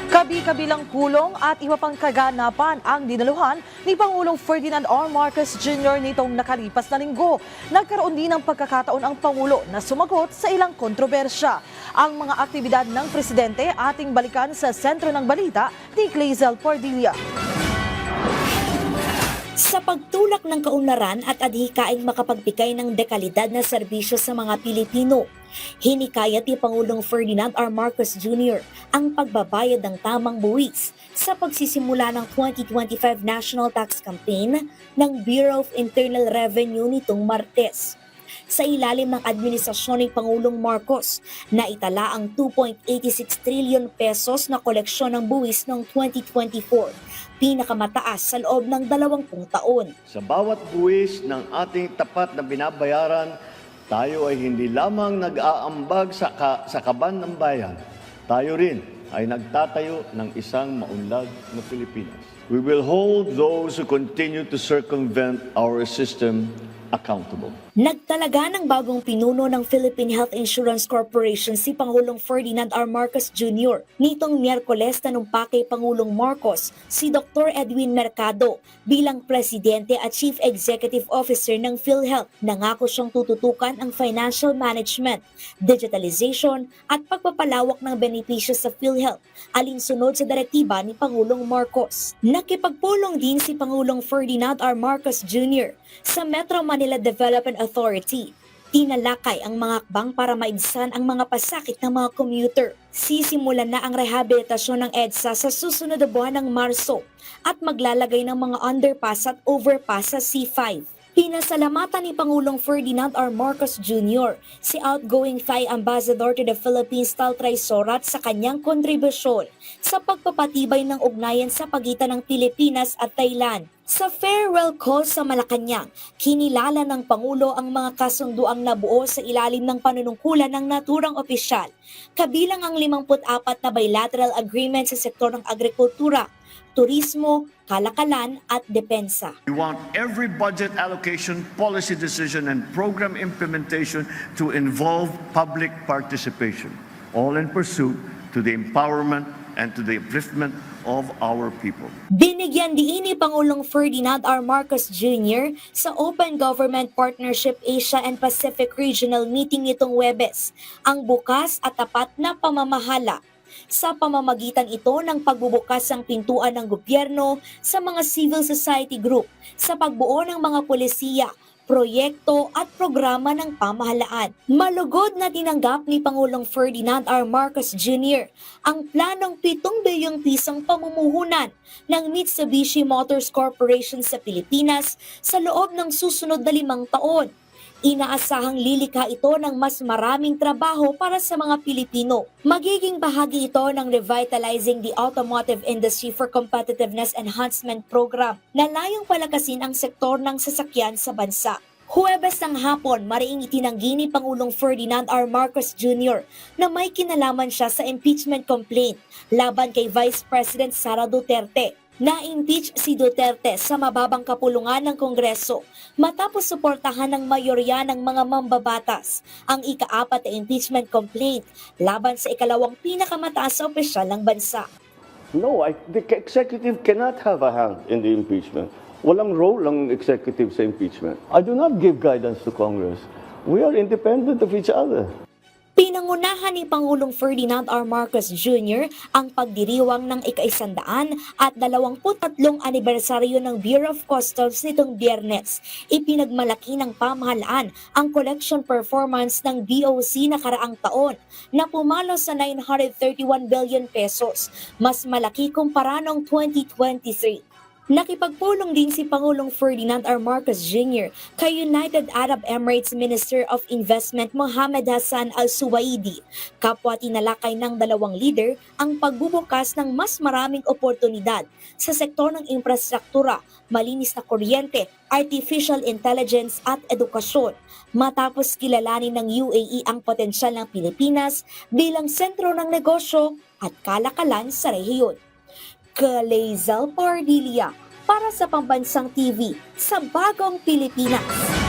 Kabi-kabilang pulong at iba pang kaganapan ang dinaluhan ni Pangulong Ferdinand R. Marcos Jr. nitong nakalipas na linggo. Nagkaroon din ng pagkakataon ang Pangulo na sumagot sa ilang kontrobersya. Ang mga aktibidad ng Presidente ating balikan sa sentro ng balita ni Clazel Pordilla. Sa pagtulak ng kaunlaran at adhikaing makapagbigay ng dekalidad na serbisyo sa mga Pilipino, hinikayat ni Pangulong Ferdinand R. Marcos Jr. ang pagbabayad ng tamang buwis sa pagsisimula ng 2025 National Tax Campaign ng Bureau of Internal Revenue nitong Martes. Sa ilalim ng administrasyon ni Pangulong Marcos, naitala ang 2.86 trillion pesos na koleksyon ng buwis noong 2024, pinakamataas sa loob ng 20 taon. Sa bawat buwis ng ating tapat na binabayaran, tayo ay hindi lamang nag-aambag sa kaban ng bayan, tayo rin ay nagtatayo ng isang maunlad na Pilipinas. We will hold those who continue to circumvent our system accountable. Nagtalaga ng bagong pinuno ng Philippine Health Insurance Corporation si Pangulong Ferdinand R. Marcos Jr. Nitong Miyerkules tanumpay kay Pangulong Marcos si Dr. Edwin Mercado bilang Presidente at Chief Executive Officer ng PhilHealth. Nangako siyang tututukan ang financial management, digitalization at pagpapalawak ng benepisyo sa PhilHealth alinsunod sa direktiba ni Pangulong Marcos. Nakipagpulong din si Pangulong Ferdinand R. Marcos Jr. sa Metro Manila Development Authority. Tinalakay ang mga hakbang para maibsan ang mga pasakit ng mga commuter. Sisimulan na ang rehabilitasyon ng EDSA sa susunod na buwan ng Marso at maglalagay ng mga underpass at overpass sa C5. Pinasalamatan ni Pangulong Ferdinand R. Marcos Jr. si outgoing Thai Ambassador to the Philippines Taltray Sorat sa kanyang kontribusyon sa pagpapatibay ng ugnayan sa pagitan ng Pilipinas at Thailand. Sa farewell call sa Malacanang, kinilala ng Pangulo ang mga kasunduang nabuo sa ilalim ng panunungkulan ng naturang opisyal, kabilang ang 54 na bilateral agreement sa sektor ng agrikultura, turismo, kalakalan at depensa. We want every budget allocation, policy decision, and program implementation to involve public participation, all in pursuit to the empowerment and to the upliftment of our people. Binigyan diin ni Pangulong Ferdinand R. Marcos Jr. sa Open Government Partnership Asia and Pacific Regional Meeting nitong Huwebes ang bukas at tapat na pamamahala. Sa pamamagitan ito ng pagbubukas ng pintuan ng gobyerno sa mga civil society group sa pagbuo ng mga polisiya, proyekto at programa ng pamahalaan. Malugod na tinanggap ni Pangulong Ferdinand R. Marcos Jr. ang planong 7 bilyong pisong pamumuhunan ng Mitsubishi Motors Corporation sa Pilipinas sa loob ng susunod na 5 taon. Inaasahang lilikha ito ng mas maraming trabaho para sa mga Pilipino. Magiging bahagi ito ng Revitalizing the Automotive Industry for Competitiveness Enhancement Program na layong palakasin ang sektor ng sasakyan sa bansa. Huwebes ng hapon, mariing itinanggi ni Pangulong Ferdinand R. Marcos Jr. na may kinalaman siya sa impeachment complaint laban kay Vice President Sara Duterte. Na-impeach si Duterte sa mababang kapulungan ng Kongreso matapos suportahan ng mayorya ng mga mambabatas ang ika-4 na impeachment complaint laban sa ikalawang pinakamataas na opisyal ng bansa. No, the executive cannot have a hand in the impeachment. Walang role ang executive sa impeachment. I do not give guidance to Congress. We are independent of each other. Pinangunahan ni Pangulong Ferdinand R. Marcos Jr. ang pagdiriwang ng ika-100 at 23 anibersaryo ng Bureau of Customs nitong Biyernes. Ipinagmalaki ng pamahalaan ang collection performance ng BOC na karaang taon na pumalo sa 931 billion pesos, mas malaki kumpara noong 2023. Nakipagpulong din si Pangulong Ferdinand R. Marcos Jr. kay United Arab Emirates Minister of Investment Mohammed Hassan Al-Suwaidi. Kapwa tinalakay ng dalawang leader ang pagbubukas ng mas maraming oportunidad sa sektor ng infrastruktura, malinis na kuryente, artificial intelligence at edukasyon. Matapos kilalanin ng UAE ang potensyal ng Pilipinas bilang sentro ng negosyo at kalakalan sa rehiyon. Clazel Pordilla para sa Pambansang TV sa Bagong Pilipinas.